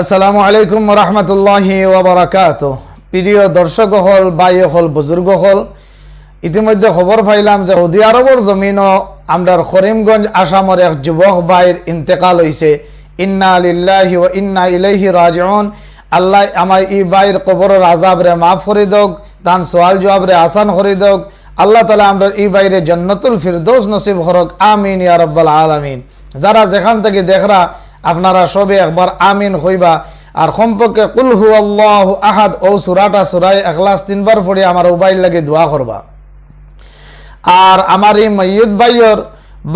আসসালামু আলাইকুম রহমতুল্লাহি ওয়াবারাকাতুহু। প্রিয় দর্শক হল, ভাই হল, বুজুর্গ হল, ইতিমধ্যে খবর পাইলাম যে সৌদি আরবের জমিনও আমরা করিমগঞ্জ আসামের এক যুবক ভাইয়ের ইন্তেকাল হয়েছে। ইন্না লিল্লাহি ওয়া ইন্না ইলাইহি রাজিউন। আল্লাহ আমার ই ভাইয়ের কবরের আযাবরে মাফ করে দোক, তান সওয়াল জবাবরে আসান করে দোক। আল্লাহ তাআলা আমরা ই ভাইয়ের জান্নাতুল ফিরদৌস নসিব করুক, আমিন ইয়া রাব্বাল আলামিন। যারা যেখান থেকে দেখরা আপনারা সবে একবার আমিন হইবা। আর সম্পর্কে কুল হু আল্লাহু আহাদ ও সূরাটা সূরা ইখলাস 3 বার পড়ে আমার উবাইল লাগে দোয়া করবা। আর আমার এই মাইয়ুত ভাইয়ের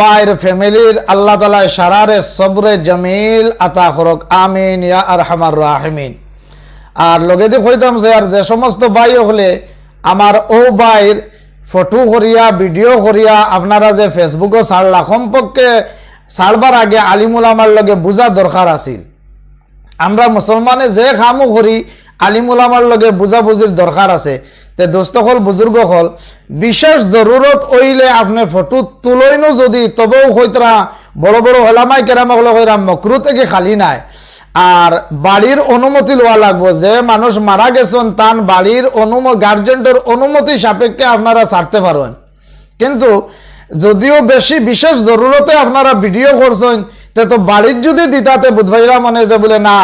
বাইর ফ্যামিলির আল্লাহ তাআলা সারারে সবরে জামিল আতা করুক, আমিন ইয়া আরহামার রাহিমিন। আর লগে দিয়ে কইতাম যে আর যে সমস্ত ভাই হলে আমার ও ভাইয়ের ফটো করিয়া ভিডিও করিয়া আপনারা যে ফেসবুকে ছাড়লা, সম্পর্কে ছাড়বার আগে আলিমুল আমার লগে বুঝা দরকার আছিল। আমরা মুসলমানে যে কামও করি আলিমুল আমার লগে বুঝাবুঝির দরকার আছে। তে দোস্ত হল, বুজুর্গ হল, বিশেষ জরুরত হইলে আপনি ফটো তুলইনো যদি, তবেও হইতরা বড় বড় ওলামায়ে কেরাম হইরা মকরু থেকে খালি নাই। আর বাড়ির অনুমতি লওয়া লাগবো। যে মানুষ মারা গেছেন তান বাড়ির গার্জেন্টের অনুমতি সাপেক্ষে আপনারা ছাড়তে পারেন। কিন্তু যদিও বেশি বিশেষ জরুরতে আপনারা ভিডিও করছেন, তো বাড়ির যদি দিতাতে বুধভাইরা মনে যে বলে না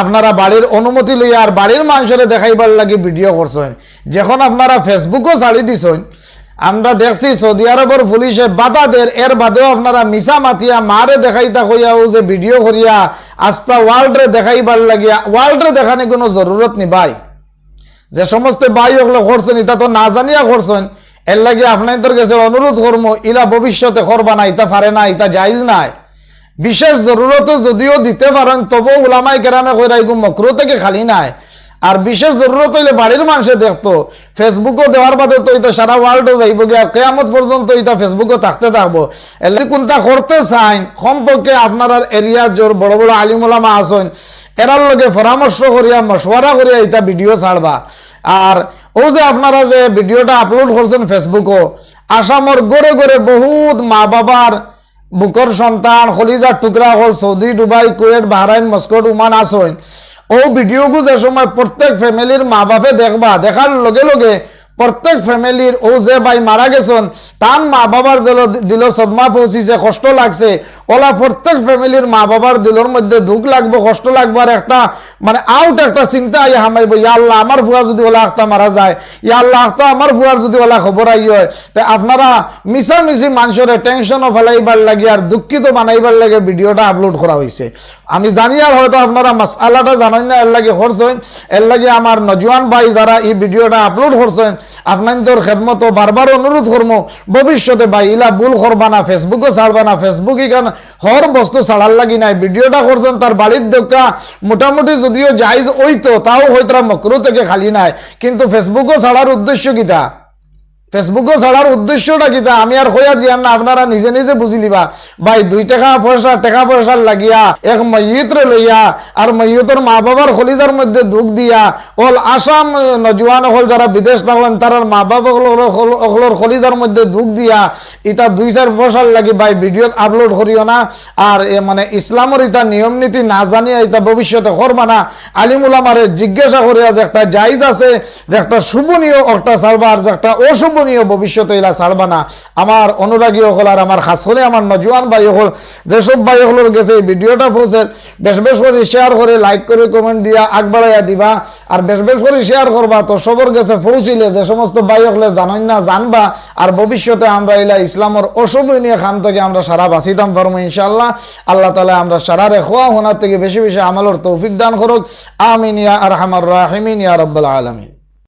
আপনারা বাড়ির অনুমতি লইয়া আর বাড়ির মানুষের দেখাইবার লাগি ভিডিও করছেন। যখন আপনারা ফেসবুকও ছাড়ি দিছেন, আমরা দেখছি সৌদি আরবের পুলিশে বাধা দেয়, এর বাদেও আপনারা মিশা মাতিয়া মারে দেখাইতা কইয়াও যে ভিডিও করিয়া আস্তা ওয়ার্ল্ডরে দেখাইবার লাগিয়া ওয়ার্ল্ডরে দেখানি কোনো জরুরত নি ভাই। যে সমস্ত ভাই ওগুলো করছেন এটা তো না জানিয়া করছেন, এর লাগে আপনাদের কাছে অনুরোধ করবো, ইলা ভবিষ্যতে করবা না, এটা পারে না, এটা জায়েজ নাই। বিশেষ জরুরত যদিও দিতে পারেন, তবুও উলামায়ে কেরামে কইরা এগুলো মকরু থেকে খালি নাই। আর বিশেষ জরুরত হইলে বাড়ির মানুষে দেখতো, ফেসবুকও দেওয়ার বাদে তো এটা সারা ওয়ার্ল্ডে যাইব গিয়ে, আর কিয়ামত পর্যন্ত এটা ফেসবুকও থাকতে থাকবো। এলে কোনটা করতে চান সম্পর্কে আপনার এরিয়া জোর বড় বড় আলিম উলামা আছেন, এরার লগে পরামর্শ করিয়া মশওয়ারা করিয়া এটা ভিডিও ছাড়বা। আর ও যে আপনারা যে ভিডিওটা আপলোড করছেন ফেসবুকও, আসামের গড়ে গড়ে বহুত মা বাবার বুকর সন্তান খলিজার টুকরা হল Saudi, Dubai, Kuwait, Bahrain, Moscow, Oman আসেন। ও ভিডিওগু যে সময় প্রত্যেক ফ্যামিলির মা বাপে দেখবা, দেখার লগে লগে প্রত্যেক ফ্যামিলির ও যে ভাই মারা গেছেন তার মা বাবার যে দিল সদমা পৌঁছিছে, কষ্ট লাগছে, ওলা প্রত্যেক ফ্যামিলির মা বাবার দিলের মধ্যে দুঃখ লাগবো, কষ্ট লাগবো। আর একটা মানে আউট একটা চিন্তা আইয়া হামাইব, ইয়া আল্লাহ আমার ফুয়া যদি ওলা আখতা মারা যায়, ইয়া আল্লাহ আখতা আমার ফুয়ার যদি ওলা খবর আই হয়। তাই আপনারা মিশামিশি মানুষের টেনশনও ফেলাইবার লাগে আর দুঃখিত বানাইবার লাগে ভিডিওটা আপলোড করা হয়েছে। আমি জানি আর হয়তো আপনারা মাসআলাটা জানেন না, এর লাগে করছেন। এর লাগে আমার নজওয়ান ভাই যারা এই ভিডিওটা আপলোড করছেন, আপনাদের খেদমত বারবার অনুরোধ করবো, ভবিষ্যতে ভাই ইলা ভুল করবা না, ফেসবুকও ছাড়বা না। ফেসবুক ইখান হর বস্তু ছাড়ার লাগি নাই। ভিডিওটা করছেন তার বাড়ির দেখা মোটামুটি যদিও জায়েজ হইতো, তাও হয়তো মকরু থেকে খালি নাই। কিন্তু ফেসবুকও ছাড়ার উদ্দেশ্য কিতা? ফেসবুকও ছাড়ার উদ্দেশ্যটা কিতা আমি আর হইয়া দিয়ান না, আপনারা নিজে নিজে বুঝি লিবা। ভাই 2 টাকা পয়সার লাগিয়া এক মইয়িতরে লইয়া আর মইয়িতর মা বাবার খলিজার মধ্যে দুঃখ দিয়া হল আসাম নজওয়ান হল যারা বিদেশ থাকেন তার মা বাবা হলর খলিজার মধ্যে দুঃখ দিয়া ইটা 2-4 পয়সার লাগি ভাই ভিডিও আপলোড করিও না। আর মানে ইসলামের ইটা নিয়ম নীতি না জানিয়া ইটা ভবিষ্যতে করবা না। আলিম উলামারে জিজ্ঞাসা করিয়া যে একটা জায়েজ আছে, যে একটা শুভনীয় একটা ছাড়বা, আর যে একটা অশুভনীয় ভবিষ্যতে এলা ছাড়বা না। আমার অনুরাগী হল আর আমার খাস করে আমার নজওয়ান ভাই হল, যেসব ভাই হলের গেছে এই ভিডিওটা পৌঁছে বেশ বেশ করে শেয়ার করে, লাইক করে, কমেন্ট দিয়া আগবাড়াইয়া দিবা। আর বেশ বেশ করে শেয়ার করবা, তো সবর গেছে পৌঁছিলে যে সমস্ত ভাই হলে জানেন না জানবা। আর ভবিষ্যতে আমরা এলা ইসলামের অশুভনীয় খাম থেকে আমরা সারা বাঁচিতাম পারবো ইনশাআল্লাহ। আল্লাহ তাআলা আমরা সারা রেখোয়া হোনার থেকে বেশি বেশি আমলের তৌফিক দান করুক, আমিন ইয়া আরহামার রাহিমিন ইয়া রাব্বাল আলামিন।